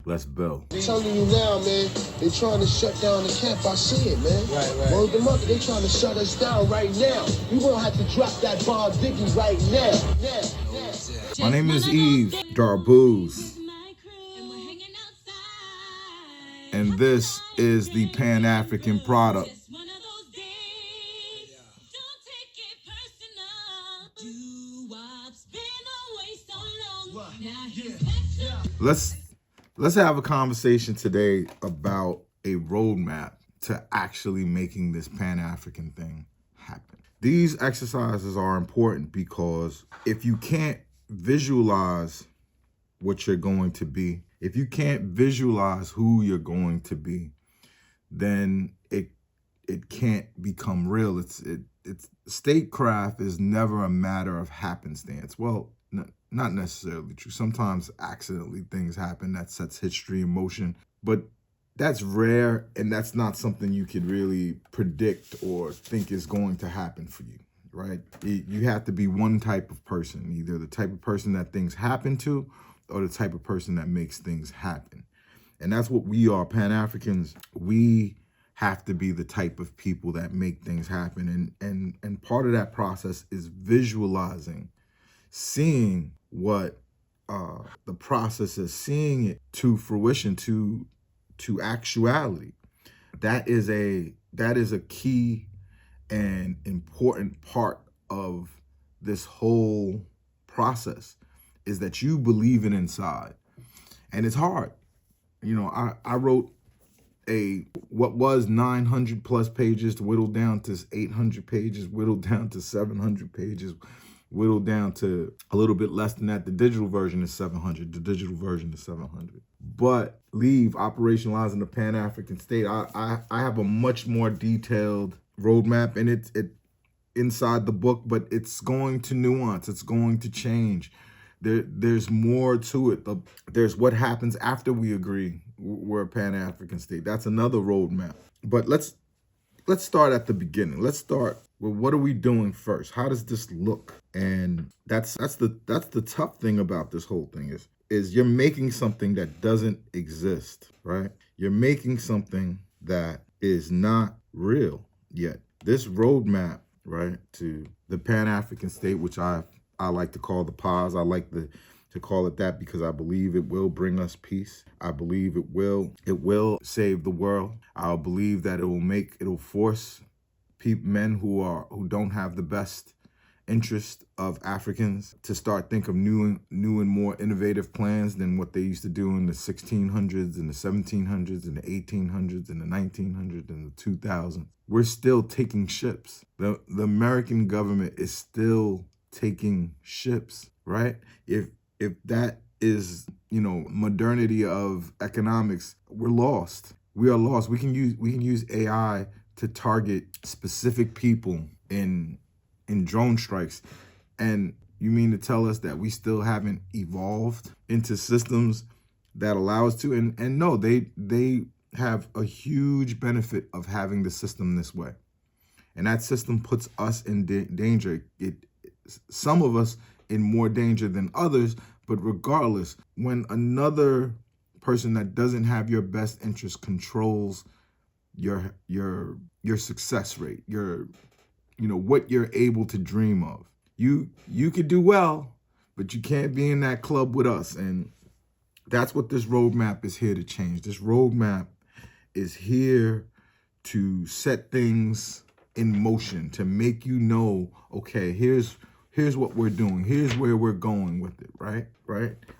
Let's build. I'm telling you now, man, they trying to shut down the camp. I see it, man. Right. Word them up, they trying to shut us down right now. You gonna have to drop that bomb Biggie right now. My name is Yves, Darbouze, and this is the Pan-African product. Let's have a conversation today about a roadmap to actually making this Pan-African thing happen. These exercises are important because if you can't visualize what you're going to be, if you can't visualize who you're going to be, then it can't become real. It's statecraft is never a matter of happenstance. Well, not necessarily true. Sometimes accidentally things happen that sets history in motion, but that's rare, and that's not something you could really predict or think is going to happen for you, right? You have to be one type of person, either the type of person that things happen to or the type of person that makes things happen. And that's what we are, Pan-Africans. We have to be the type of people that make things happen. And part of that process is visualizing, seeing what the process is, seeing it to fruition, to actuality. That is a key and important part of this whole process, is that you believe it inside. And it's hard. You know, I wrote what was 900 plus pages, whittled down to 800 pages, whittled down to 700 pages, whittled down to a little bit less than that. The digital version is 700. The digital version is 700. But leave operationalizing the Pan-African state. I have a much more detailed roadmap, and it inside the book, but it's going to nuance. It's going to change. There's more to it. There's what happens after we agree we're a Pan-African state. That's another roadmap. But let's start at the beginning. Let's start with, what are we doing first? How does this look? And that's the tough thing about this whole thing is you're making something that doesn't exist, right? You're making something that is not real yet. This roadmap, right, to the Pan-African state, which I like to call the pause. I like to call it that because I believe it will bring us peace. I believe it will save the world. I believe that it'll force men who don't have the best interest of Africans to start think of new and more innovative plans than what they used to do in the 1600s and the 1700s and the 1800s and the 1900s and the 2000s. We're still taking ships. The American government is still taking ships, right? If that is, modernity of economics, we're lost. We are lost. We can use AI to target specific people in drone strikes. And you mean to tell us that we still haven't evolved into systems that allow us to? And no, they have a huge benefit of having the system this way. And that system puts us in danger. Some of us in more danger than others, but regardless, when another person that doesn't have your best interest controls your success rate, what you're able to dream of, you could do well, but you can't be in that club with us. And that's what this roadmap is here to change. This roadmap is here to set things in motion, to make you know, okay, here's what we're doing. Here's where we're going with it, right?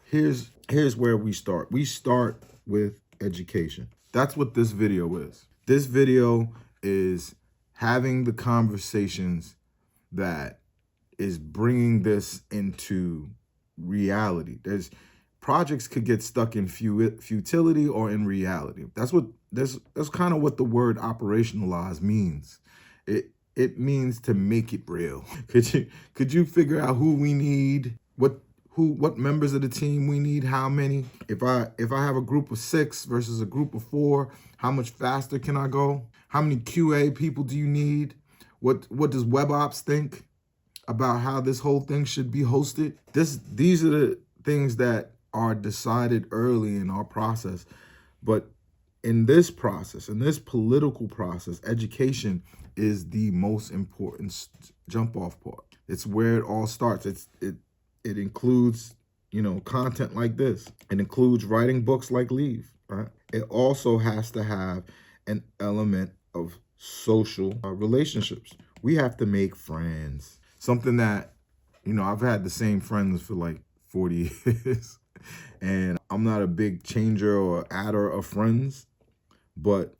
Here's where we start. We start with education. That's what this video is. This video is having the conversations that is bringing this into reality. Projects could get stuck in futility or in reality. That's kind of what the word operationalize means. It means to make it real. Could you figure out who we need, what members of the team we need, how many? If I have a group of 6 versus a group of 4, how much faster can I go? How many QA people do you need? What does WebOps think about how this whole thing should be hosted? These are the things that are decided early in our process. But in this process, in this political process, education is the most important jump off part. It's where it all starts. It includes, content like this. It includes writing books like Leave, right? It also has to have an element of social relationships. We have to make friends. Something that, I've had the same friends for like 40 years. And I'm not a big changer or adder of friends, but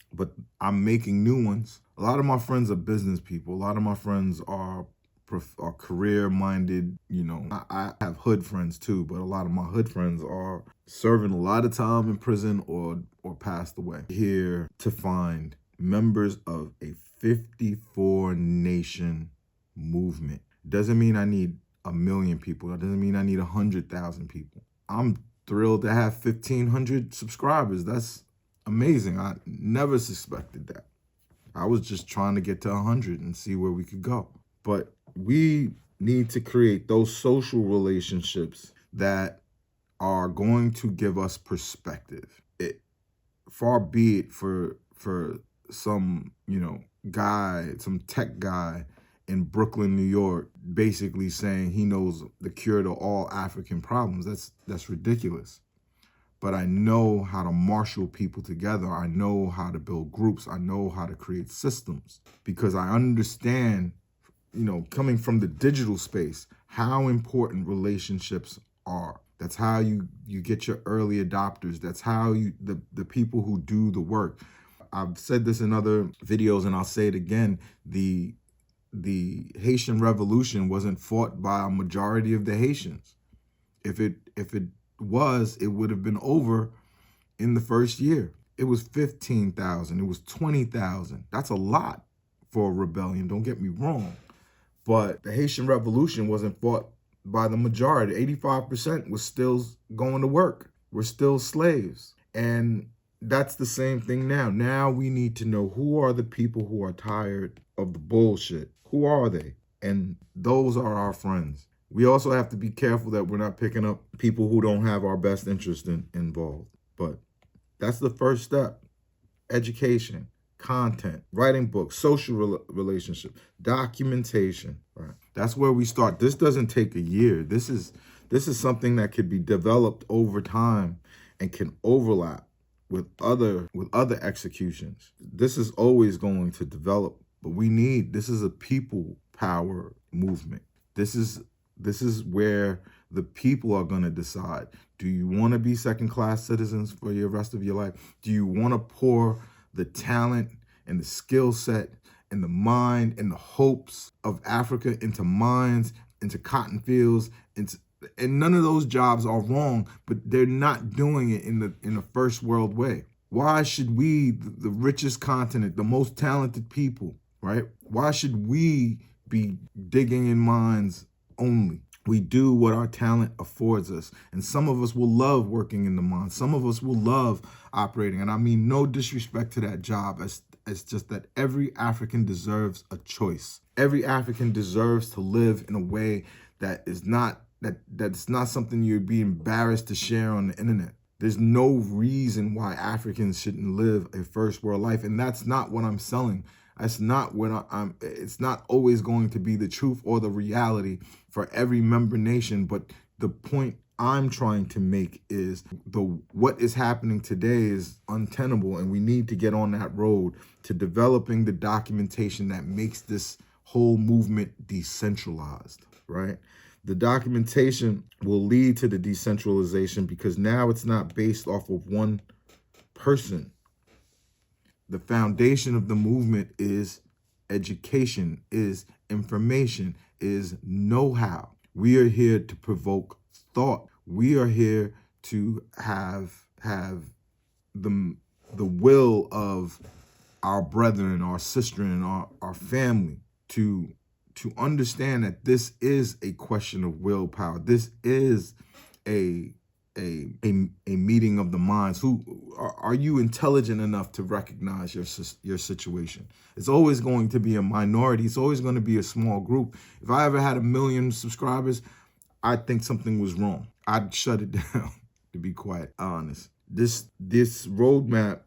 I'm making new ones. A lot of my friends are business people. A lot of my friends are career minded. I have hood friends too, but a lot of my hood friends are serving a lot of time in prison or passed away. Here to find members of a 54 nation movement. Doesn't mean I need a million people. That doesn't mean I need 100,000 people. I'm thrilled to have 1,500 subscribers. That's amazing. I never suspected that. I was just trying to get to 100 and see where we could go. But we need to create those social relationships that are going to give us perspective. Far be it for some, guy, some tech guy in Brooklyn, New York, basically saying he knows the cure to all African problems. That's ridiculous. But I know how to marshal people together. I know how to build groups. I know how to create systems because I understand, coming from the digital space, how important relationships are. That's how you get your early adopters. That's how the people who do the work. I've said this in other videos and I'll say it again. The Haitian Revolution wasn't fought by a majority of the Haitians. If it was, it would have been over in the first year. It was 15,000. It was 20,000. That's a lot for a rebellion. Don't get me wrong. But the Haitian Revolution wasn't fought by the majority. 85% was still going to work. We're still slaves. And that's the same thing now. Now we need to know who are the people who are tired of the bullshit. Who are they? And those are our friends. We also have to be careful that we're not picking up people who don't have our best interest involved. But that's the first step. Education, content, writing books, social relationship, documentation. Right? That's where we start. This doesn't take a year. This is something that could be developed over time and can overlap with other executions. This is always going to develop, but this is a people power movement. This is where the people are going to decide. Do you want to be second-class citizens for the rest of your life? Do you want to pour the talent and the skill set and the mind and the hopes of Africa into mines, into cotton fields, and none of those jobs are wrong, but they're not doing it in the first world way. Why should we, the richest continent, the most talented people, right? Why should we be digging in mines only? We do what our talent affords us. And some of us will love working in the mines. Some of us will love operating. And I mean no disrespect to that job. It's just that every African deserves a choice. Every African deserves to live in a way that is not that's not something you'd be embarrassed to share on the internet. There's no reason why Africans shouldn't live a first world life. And that's not what I'm selling. That's not what it's not always going to be the truth or the reality for every member nation. But the point I'm trying to make is what is happening today is untenable. And we need to get on that road to developing the documentation that makes this whole movement decentralized, right? The documentation will lead to the decentralization because now it's not based off of one person. The foundation of the movement is education, is information, is know-how. We are here to provoke thought. We are here to have the will of our brethren, our sister, and our family to understand that this is a question of willpower. This is a meeting of the minds. Who are you intelligent enough to recognize your situation? It's always going to be a minority. It's always going to be a small group. If I ever had 1 million subscribers, I'd think something was wrong. I'd shut it down. to be quite honest. This roadmap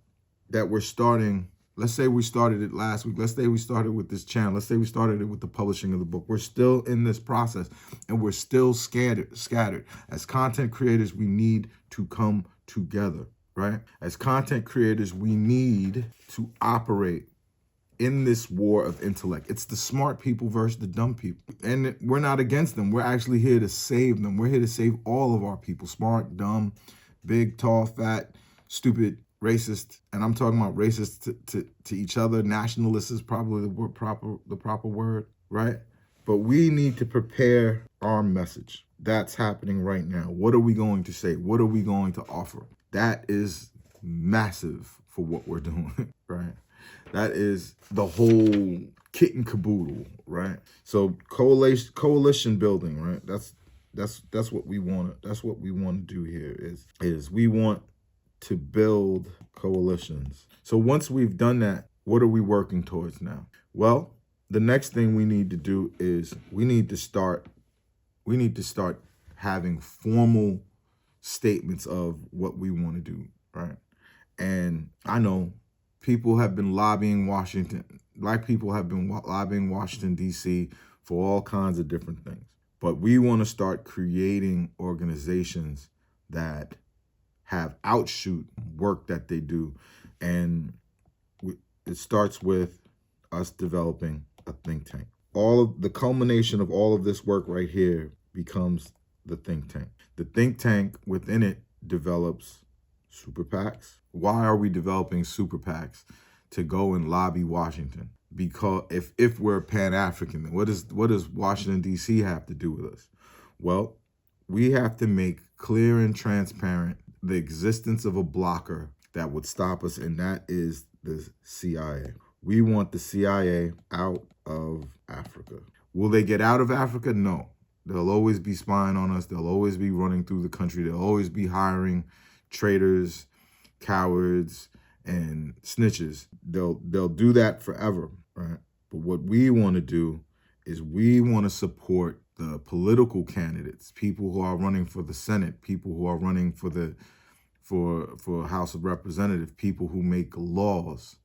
that we're starting, let's say we started it last week. Let's say we started with this channel. Let's say we started it with the publishing of the book. We're still in this process and we're still scattered. As content creators, we need to come together, right? As content creators, we need to operate in this war of intellect. It's the smart people versus the dumb people. And we're not against them. We're actually here to save them. We're here to save all of our people. Smart, dumb, big, tall, fat, stupid, racist. And I'm talking about racist to each other. Nationalist is probably the proper word, right? But we need to prepare our message. That's happening right now. What are we going to say? What are we going to offer? That is massive for what we're doing, right? That is the whole kit and caboodle, right? So coalition building, right? That's what we want. That's what we want to do here is we want to build coalitions. So once we've done that, what are we working towards now? Well, the next thing we need to do is we need to start having formal statements of what we want to do, right? And I know people have been lobbying Washington. Black people have been lobbying Washington, D.C. for all kinds of different things. But we want to start creating organizations that have outshoot work that they do. And it starts with us developing a think tank. All of the culmination of all of this work right here becomes the think tank. The think tank within it develops super PACs. Why are we developing super PACs? To go and lobby Washington. Because if we're Pan-African, then what does Washington, D.C. have to do with us? Well, we have to make clear and transparent the existence of a blocker that would stop us, and that is the CIA. We want the CIA out of Africa. Will they get out of Africa? No. They'll always be spying on us. They'll always be running through the country. They'll always be hiring traitors, cowards, and snitches. They'll do that forever, right? But what we want to do is we want to support the political candidates, people who are running for the Senate, people who are running for the House of Representatives, people who make laws,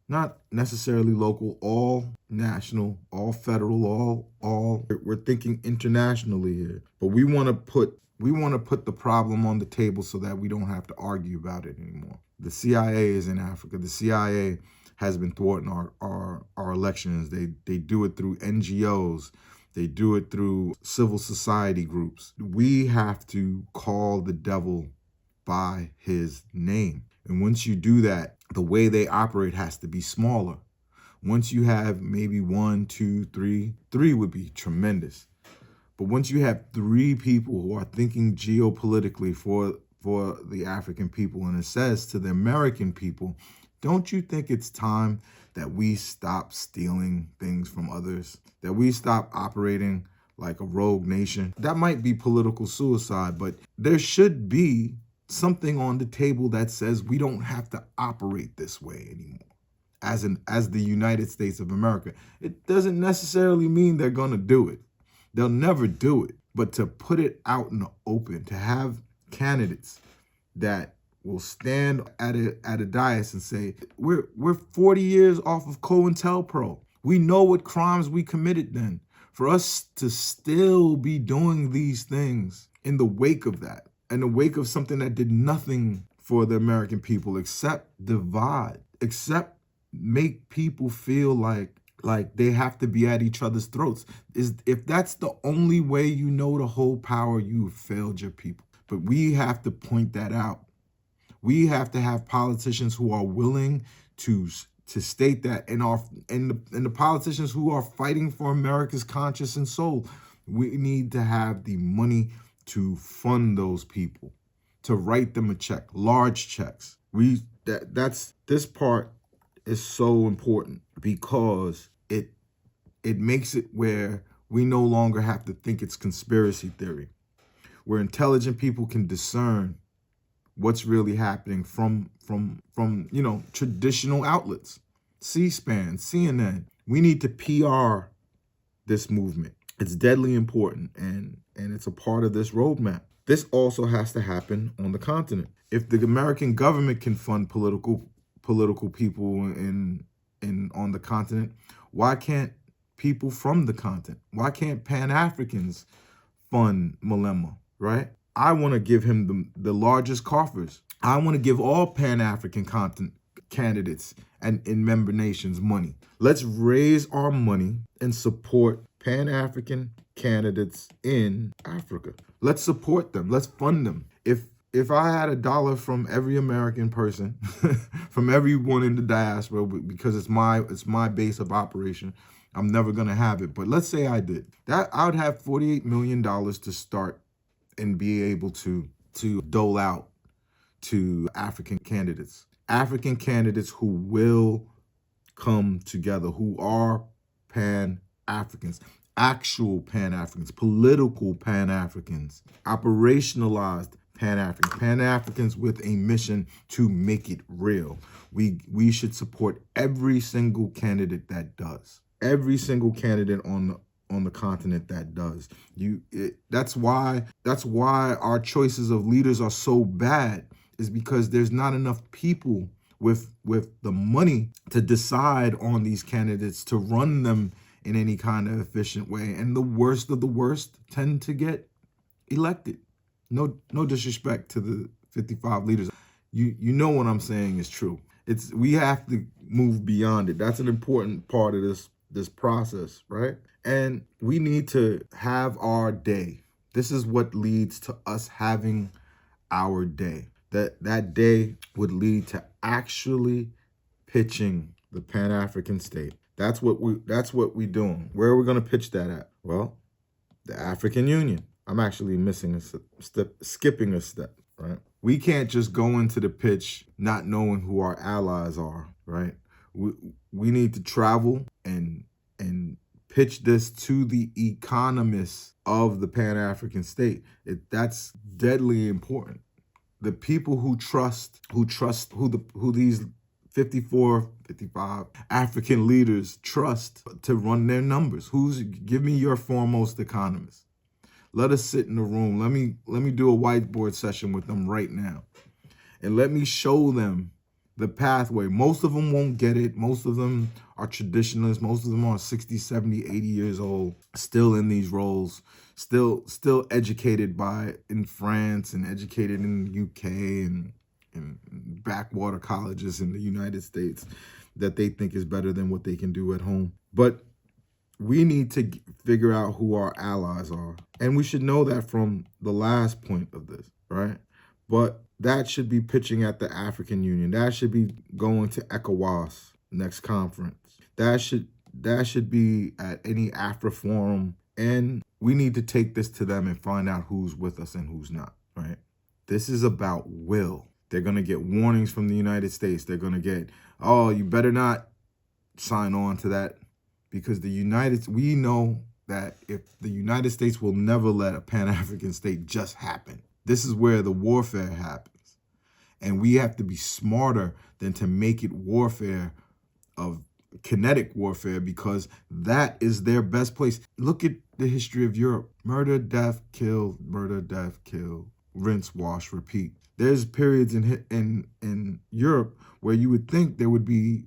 not necessarily local, all national, all federal, all. We're thinking internationally here, but we want to put the problem on the table so that we don't have to argue about it anymore. The CIA is in Africa. The CIA has been thwarting our elections. They do it through NGOs. They do it through civil society groups. We have to call the devil by his name. And once you do that, the way they operate has to be smaller. Once you have maybe 1, 2, 3 would be tremendous. But once you have 3 people who are thinking geopolitically for the African people, and it says to the American people, don't you think it's time that we stop stealing things from others? That we stop operating like a rogue nation? That might be political suicide, but there should be something on the table that says we don't have to operate this way anymore. As the United States of America. It doesn't necessarily mean they're going to do it. They'll never do it. But to put it out in the open, to have candidates that will stand at a dais and say, we're 40 years off of COINTELPRO. We know what crimes we committed then. For us to still be doing these things in the wake of that, in the wake of something that did nothing for the American people except divide, except make people feel like they have to be at each other's throats. If that's the only way you know to hold power, you have failed your people. But we have to point that out. We have to have politicians who are willing to state that, and the politicians who are fighting for America's conscience and soul. We need to have the money to fund those people, to write them a check, large checks. This part is so important because it makes it where we no longer have to think it's conspiracy theory, where intelligent people can discern what's really happening from traditional outlets, C-SPAN, CNN. We need to PR this movement. It's deadly important, and it's a part of this roadmap. this also has to happen on the continent. If the American government can fund political people in on the continent, why can't people from the continent? Why can't Pan-Africans fund Malema, right? I want to give him the largest coffers. I want to give all Pan-African continent candidates and in member nations money. Let's raise our money and support Pan-African candidates in Africa. Let's support them. Let's fund them. If I had $1 from every American person, from everyone in the diaspora, because it's my base of operation, I'm never gonna have it. But let's say I did. That I would have $48 million to start and be able to dole out to African candidates. African candidates who will come together, who are Pan-Africans, actual Pan-Africans, political Pan-Africans, operationalized Pan-Africans, Pan-Africans with a mission to make it real. We should support every single candidate that does. Every single candidate on the continent that does. That's why our choices of leaders are so bad, is because there's not enough people with the money to decide on these candidates, to run them in any kind of efficient way. And the worst of the worst tend to get elected. No disrespect to the 55 leaders. You know what I'm saying is true. We have to move beyond it. That's an important part of this process, right? And we need to have our day. This is what leads to us having our day. That day would lead to actually pitching the Pan-African state. That's what we doing. Where are we going to pitch that at? Well, the African Union. I'm actually missing a step, skipping a step, right? We can't just go into the pitch not knowing who our allies are, right? We need to travel and pitch this to the economists of the Pan-African state. That's deadly important. The people who these 54, 55 African leaders trust to run their numbers. Give me your foremost economist. Let us sit in the room. Let me do a whiteboard session with them right now. And let me show them the pathway. Most of them won't get it. Most of them are traditionalists. Most of them are 60, 70, 80 years old, still in these roles, still educated in France and educated in the UK and backwater colleges in the United States that they think is better than what they can do at home. But we need to figure out who our allies are. And we should know that from the last point of this, right? But that should be pitching at the African Union. That should be going to ECOWAS next conference. That should be at any Afro forum. And we need to take this to them and find out who's with us and who's not, right? This is about will. They're going to get warnings from the United States. They're going to get, oh, you better not sign on to that, because we know that if the United States will never let a Pan-African state just happen. This is where the warfare happens. And we have to be smarter than to make it warfare of kinetic warfare, because that is their best place. Look at the history of Europe. Murder, death, kill, murder, death, kill, rinse, wash, repeat. There's periods in Europe where you would think there would be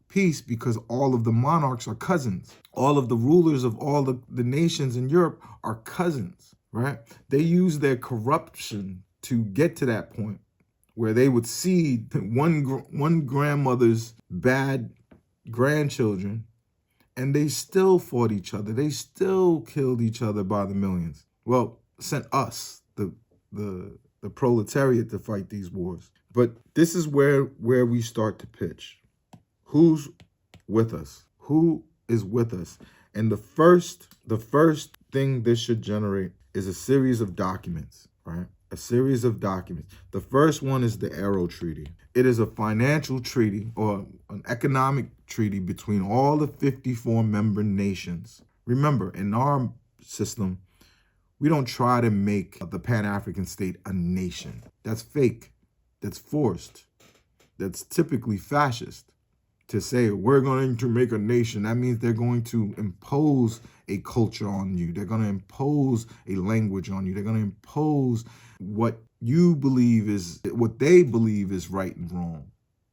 peace because all of the monarchs are cousins. All of the rulers of all the nations in Europe are cousins, right? They use their corruption to get to that point where they would see one grandmother's bad grandchildren, and they still fought each other. They still killed each other by the millions. Well, sent us, the proletariat, to fight these wars. But this is where we start to pitch. Who's with us? Who is with us? And the first thing this should generate is a series of documents, right? A series of documents. The first one is the Arrow Treaty. It is a financial treaty or an economic treaty between all the 54 member nations. Remember, in our system, we don't try to make the Pan-African state a nation. That's fake. That's forced. That's typically fascist. to say we're going to make a nation, that means they're going to impose a culture on you. They're going to impose a language on you. They're going to impose what you believe is, what they believe is right and wrong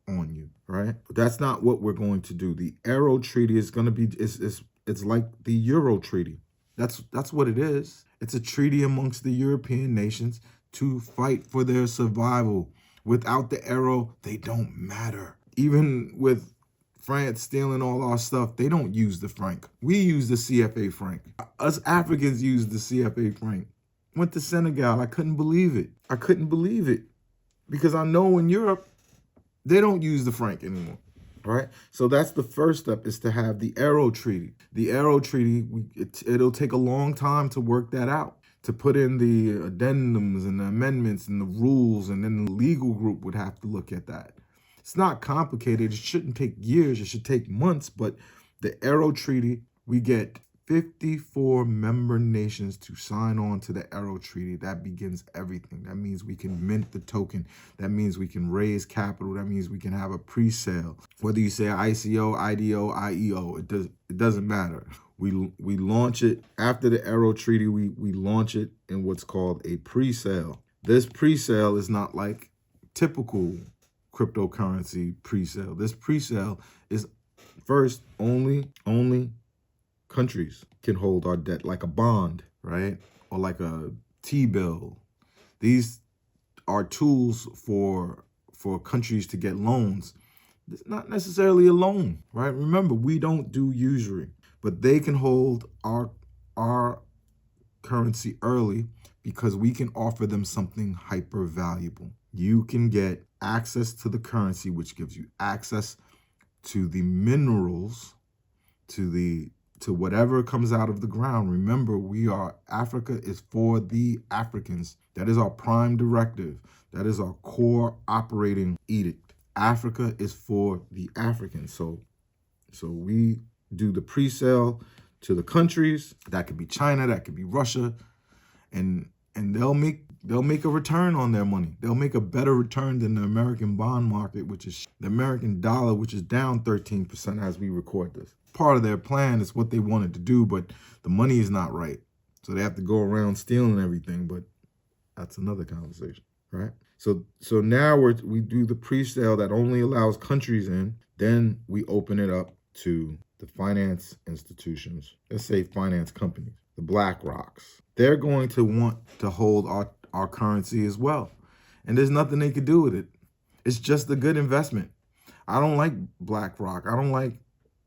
on you, right? But that's not what we're going to do. The Arrow Treaty is going to be, it's like the Euro Treaty. That's what it is. It's a treaty amongst the European nations to fight for their survival. Without the euro, they don't matter. Even with France stealing all our stuff, they don't use the franc. We use the CFA franc. Us Africans use the CFA franc. Went to Senegal. I couldn't believe it. I couldn't believe it. Because I know in Europe, they don't use the franc anymore. Right? So that's the first step, is to have the Arrow Treaty. The Arrow Treaty, it'll take a long time to work that out, to put in the addendums and the amendments and the rules, and then the legal group would have to look at that. It's not complicated. It shouldn't take years. It should take months. But the Arrow Treaty, we get 54 member nations to sign on to the Arrow Treaty. That begins everything. That means we can mint the token. That means we can raise capital. That means we can have a pre-sale. Whether you say ICO, IDO, IEO, it doesn't matter. We launch it after the Arrow Treaty. We launch it in what's called a pre-sale. This pre-sale is not like typical cryptocurrency pre-sale. This pre-sale is first only countries can hold our debt, like a bond, right? Or like a T-bill. These are tools for countries to get loans. It's not necessarily a loan, right? Remember, we don't do usury, but they can hold our currency early because we can offer them something hyper valuable. You can get access to the currency, which gives you access to the minerals, to whatever comes out of the ground. Remember, Africa is for the Africans. That is our prime directive. That is our core operating edict. Africa is for the Africans. So we do the pre-sale to the countries. That could be China, that could be Russia, and they'll make a return on their money. They'll make a better return than the American bond market, which is the American dollar, which is down 13% as we record this. Part of their plan is what they wanted to do, but the money is not right. So they have to go around stealing everything, but that's another conversation, right? So now we do the pre-sale that only allows countries in. Then we open it up to the finance institutions, let's say finance companies, the Black Rocks. They're going to want to hold our currency as well. And there's nothing they could do with it. It's just a good investment. I don't like BlackRock. I don't like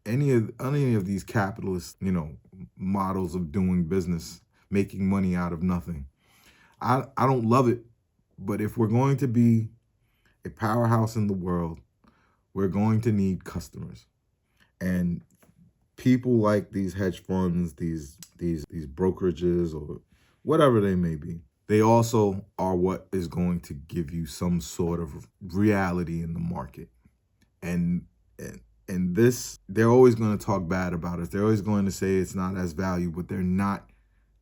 any of these capitalist, models of doing business, making money out of nothing. I don't love it. But if we're going to be a powerhouse in the world, we're going to need customers. And people like these hedge funds, these brokerages, or whatever they may be, they also are what is going to give you some sort of reality in the market. And this, they're always going to talk bad about us. They're always going to say it's not as valuable, but they're not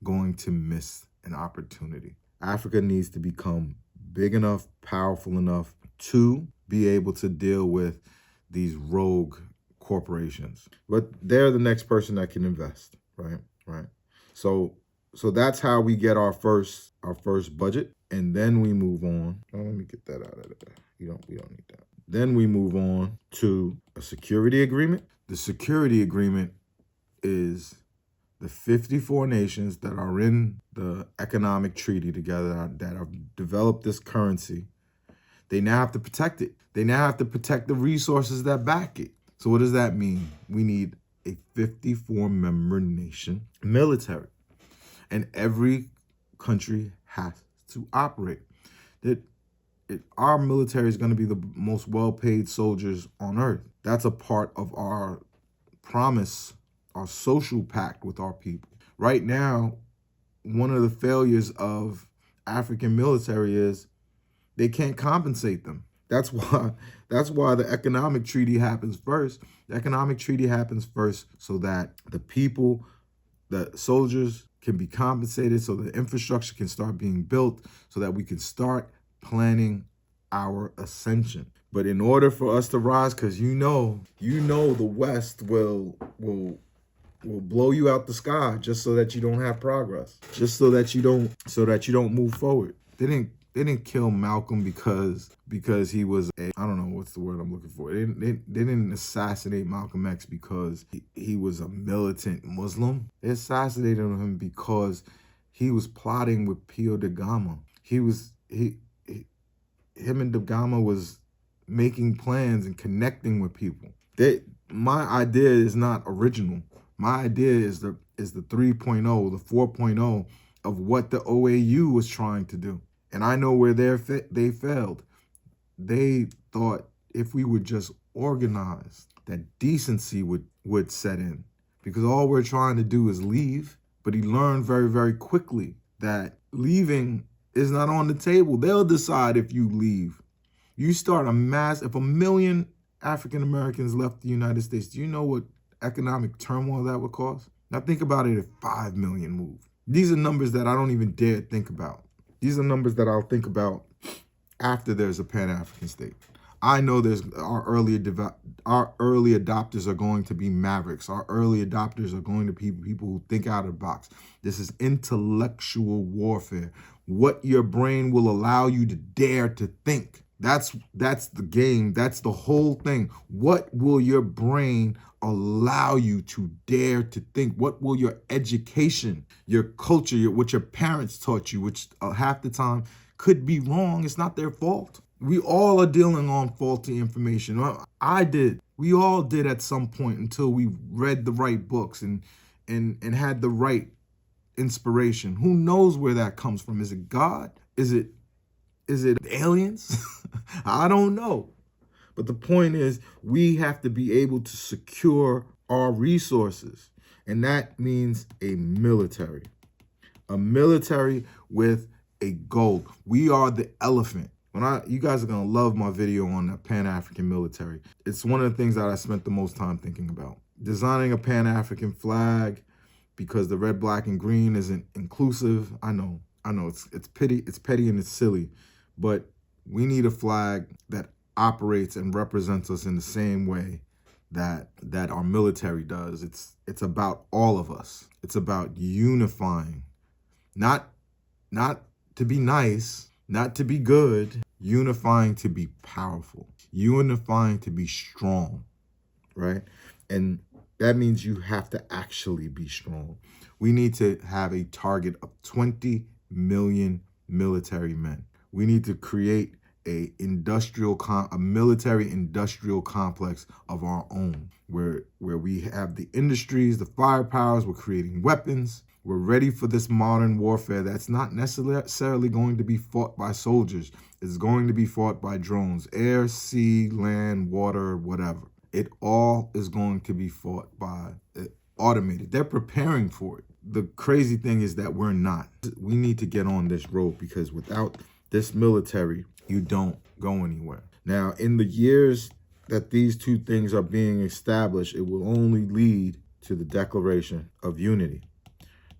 going to miss an opportunity. Africa needs to become big enough, powerful enough to be able to deal with these rogue corporations. But they're the next person that can invest, right? So that's how we get our first budget, and then we move on. Oh, let me get that out of there. We don't need that. Then we move on to a security agreement. The security agreement is the 54 nations that are in the economic treaty together, that have developed this currency. They now have to protect it. They now have to protect the resources that back it. So what does that mean? We need a 54-member nation military. And every country has to operate. Our military is going to be the most well-paid soldiers on earth. That's a part of our promise, our social pact with our people. Right now, one of the failures of African military is they can't compensate them. That's why the economic treaty happens first. The economic treaty happens first so that the people, the soldiers, can be compensated, so the infrastructure can start being built, so that we can start planning our ascension. But in order for us to rise, because you know the West will blow you out the sky just so that you don't have progress, just so that you don't move forward. They didn't kill Malcolm because he was a, I don't know what's the word I'm looking for. They didn't assassinate Malcolm X because he was a militant Muslim. They assassinated him because he was plotting with Pio da Gama. Him and da Gama was making plans and connecting with people. My idea is not original. My idea is the 3.0, the 4.0 of what the OAU was trying to do. And I know where they failed. They thought if we would just organize, that decency would set in. Because all we're trying to do is leave. But he learned very, very quickly that leaving is not on the table. They'll decide if you leave. You start if 1 million African Americans left the United States, do you know what economic turmoil that would cause? Now think about it if 5 million moved. These are numbers that I don't even dare think about. These are numbers that I'll think about after there's a Pan-African state. I know our early adopters are going to be mavericks. Our early adopters are going to be people who think out of the box. This is intellectual warfare. What your brain will allow you to dare to think. That's the game. That's the whole thing. What will your brain allow you to dare to think? What will your education, your culture, what your parents taught you, which half the time could be wrong. It's not their fault. We all are dealing on faulty information. I did. We all did at some point until we read the right books and had the right inspiration. Who knows where that comes from? Is it God? Is it aliens? I don't know. But the point is, we have to be able to secure our resources. And that means a military with a goal. We are the elephant. You guys are going to love my video on the Pan-African military. It's one of the things that I spent the most time thinking about. Designing a Pan-African flag because the red, black, and green isn't inclusive. I know it's petty and it's silly, but we need a flag that operates and represents us in the same way that our military does. It's about all of us. It's about unifying, not to be nice, not to be good, unifying to be powerful, unifying to be strong, right? And that means you have to actually be strong. We need to have a target of 20 million military men. We need to create a military industrial complex of our own, where we have the industries, the firepowers, we're creating weapons. We're ready for this modern warfare that's not necessarily going to be fought by soldiers. It's going to be fought by drones, air, sea, land, water, whatever. It all is going to be fought by automated. They're preparing for it. The crazy thing is that we're not. We need to get on this road because without this military, you don't go anywhere. Now, in the years that these two things are being established, it will only lead to the Declaration of Unity.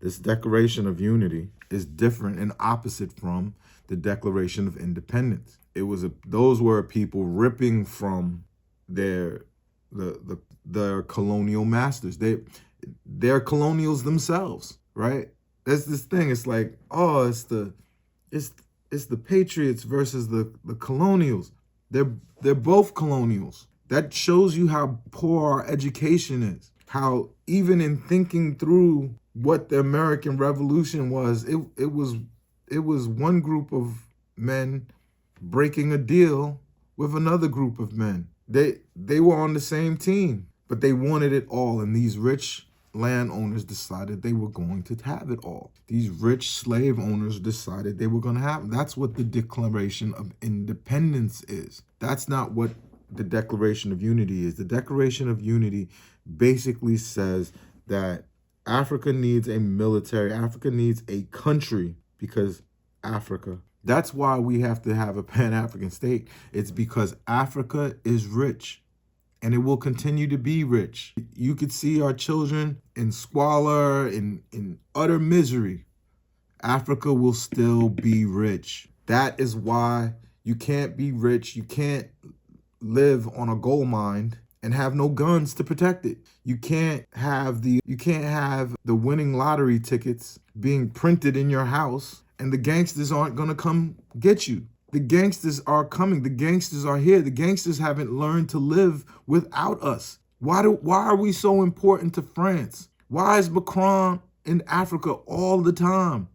This Declaration of Unity is different and opposite from the Declaration of Independence. Those were people ripping from their colonial masters. They're colonials themselves, right? That's this thing. It's like, oh, it's the patriots versus the colonials. They're both colonials. That shows you how poor our education is. How even in thinking through what the American Revolution was, it was one group of men breaking a deal with another group of men. They were on the same team, but they wanted it all, and these rich landowners decided they were going to have it all. These rich slave owners decided they were going to have it. That's what the Declaration of Independence is. That's not what the Declaration of Unity is. The Declaration of Unity basically says that Africa needs a military. Africa needs a country because Africa. That's why we have to have a Pan-African state. It's because Africa is rich and it will continue to be rich. You could see our children in squalor, in utter misery. Africa will still be rich. That is why You can't be rich. You can't live on a gold mine and have no guns to protect it. You can't have the winning lottery tickets being printed in your house and the gangsters aren't going to come get you. The gangsters are coming. The gangsters are here. The gangsters haven't learned to live without us. Why are we so important to France? Why is Macron in Africa all the time?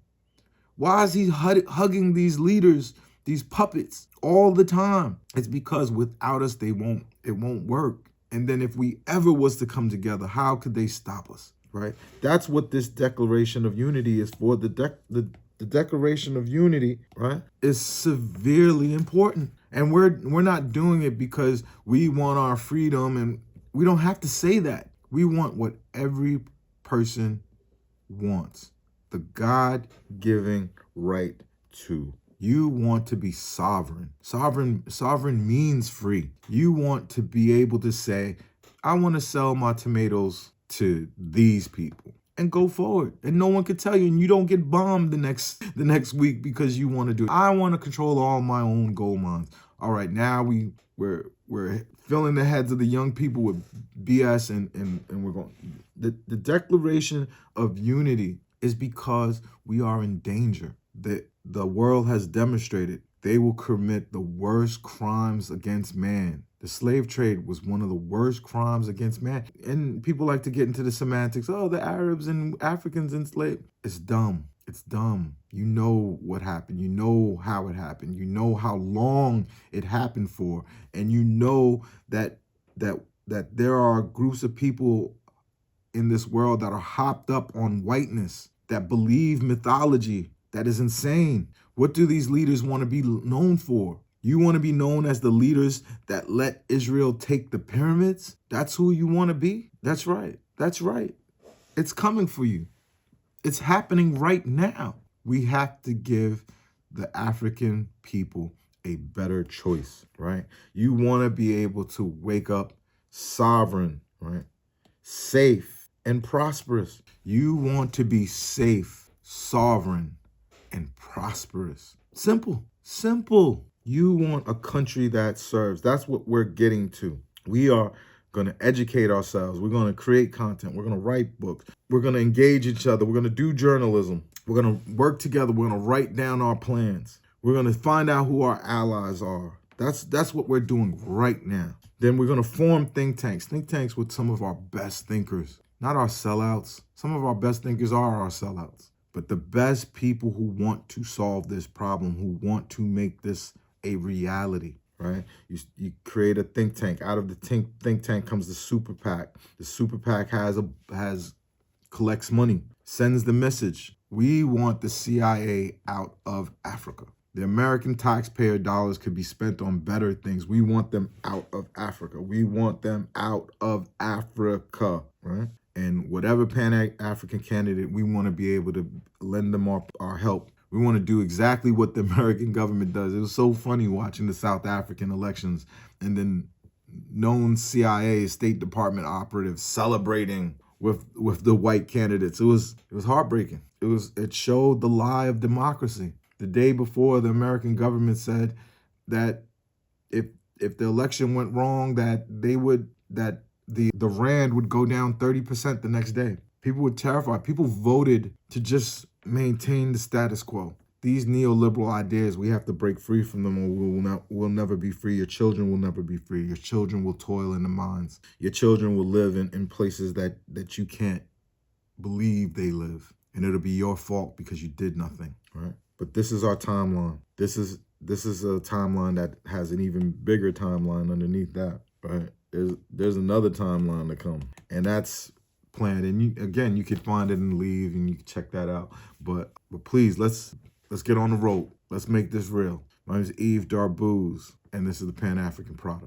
Why is he hugging these leaders, these puppets all the time? It's because without us, it won't work. And then if we ever was to come together, how could they stop us, right? That's what this Declaration of Unity is for. The Declaration of Unity, right, is severely important. And we're not doing it because we want our freedom, and we don't have to say that. We want what every person wants. The God-given right to. You want to be sovereign. Sovereign means free. You want to be able to say, I want to sell my tomatoes to these people and go forward. And no one could tell you, and you don't get bombed the next week because you want to do it. I want to control all my own gold mines. All right, now we're filling the heads of the young people with BS, and we're going. The Declaration of Unity is because we are in danger. The world has demonstrated they will commit the worst crimes against man. The slave trade was one of the worst crimes against man. And people like to get into the semantics. Oh, the Arabs and Africans enslaved. It's dumb. It's dumb. You know what happened. You know how it happened. You know how long it happened for. And you know that there are groups of people in this world that are hopped up on whiteness, that believe mythology that is insane. What do these leaders want to be known for? You want to be known as the leaders that let Israel take the pyramids? That's who you want to be? That's right. That's right. It's coming for you. It's happening right now. We have to give the African people a better choice, right? You want to be able to wake up sovereign, right? Safe and prosperous. You want to be safe, sovereign, and prosperous. Simple, simple. You want a country that serves. That's what we're getting to. We are going to educate ourselves. We're going to create content. We're going to write books. We're going to engage each other. We're going to do journalism. We're going to work together. We're going to write down our plans. We're going to find out who our allies are. That's what we're doing right now. Then we're going to form think tanks with some of our best thinkers, not our sellouts. Some of our best thinkers are our sellouts, but the best people who want to solve this problem, who want to make this a reality, right? You create a think tank. Out of the think tank comes the super PAC. The super PAC collects money, sends the message. We want the CIA out of Africa. The American taxpayer dollars could be spent on better things. We want them out of Africa. We want them out of Africa, right? And whatever Pan-African candidate, we want to be able to lend them our help. We want to do exactly what the American government does. It was so funny watching the South African elections and then known CIA State Department operatives celebrating with the white candidates. It was heartbreaking. It showed the lie of democracy. The day before, the American government said that if the election went wrong, that the rand would go down 30% the next day. People were terrified. People voted to just maintain the status quo. These neoliberal ideas, we have to break free from them, or we'll never be free. Your children will never be free. Your children will toil in the mines. Your children will live in places that you can't believe they live. And it'll be your fault because you did nothing, right? But this is our timeline. This is a timeline that has an even bigger timeline underneath that, right? There's another timeline to come, and that's planned. And you could find it and leave, and you can check that out. But please, let's get on the road. Let's make this real. My name is Yves Darbouze, and this is the Pan-African Product.